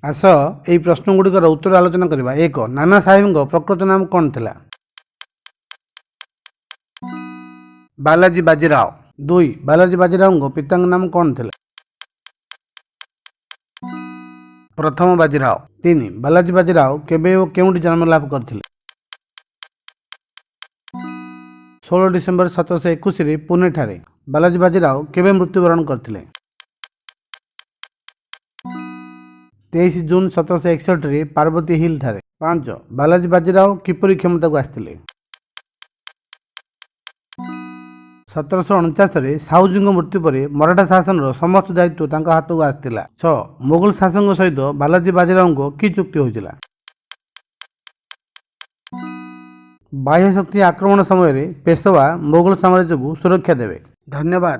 ଆସ ଏହି ପ୍ରଶ୍ନଗୁଡ଼ିକର ଉତ୍ତର ଆଲୋଚନା କରିବା। 1. ନାନା ସାହେବଙ୍କ ପ୍ରକୃତ ନାମ କ'ଣ ଥିଲା? ବାଲାଜୀ ବାଜିରାଓ। 2. ବାଲାଜୀ ବାଜିରାଓଙ୍କ ପିତାଙ୍କ ନାମ କ'ଣ ଥିଲା? ପ୍ରଥମ ବାଜିରାଓ। 3. ବାଲାଜୀ ବାଜିରାଓ କେବେ ଓ କେଉଁଠି ଜନ୍ମଲାଭ କରିଥିଲେ? 16 ଡିସେମ୍ବର 1721ରେ ପୁନେ ଠାରେ। ବାଲାଜୀ ବାଜିରାଓ କେବେ ମୃତ୍ୟୁବରଣ କରିଥିଲେ? 23 ଜୁନ 1761ରେ ପାର୍ବତୀ ହିଲ୍ ଠାରେ। 5. ବାଲାଜୀ ବାଜିରାଓ କିପରି କ୍ଷମତାକୁ ଆସିଥିଲେ? 1749ରେ ସାହୁଜୀଙ୍କ ମୃତ୍ୟୁ ପରେ ମରାଠା ଶାସନର ସମସ୍ତ ଦାୟିତ୍ୱ ତାଙ୍କ ହାତକୁ ଆସିଥିଲା। 6. ମୋଗଲ ଶାସକଙ୍କ ସହିତ ବାଲାଜୀ ବାଜିରାଓଙ୍କ କି ଚୁକ୍ତି ହୋଇଥିଲା? ବାହ୍ୟ ଶକ୍ତି ଆକ୍ରମଣ ସମୟରେ ପେଶୱା ମୋଗଲ ସାମ୍ରାଜ୍ୟକୁ ସୁରକ୍ଷା ଦେବେ। ଧନ୍ୟବାଦ।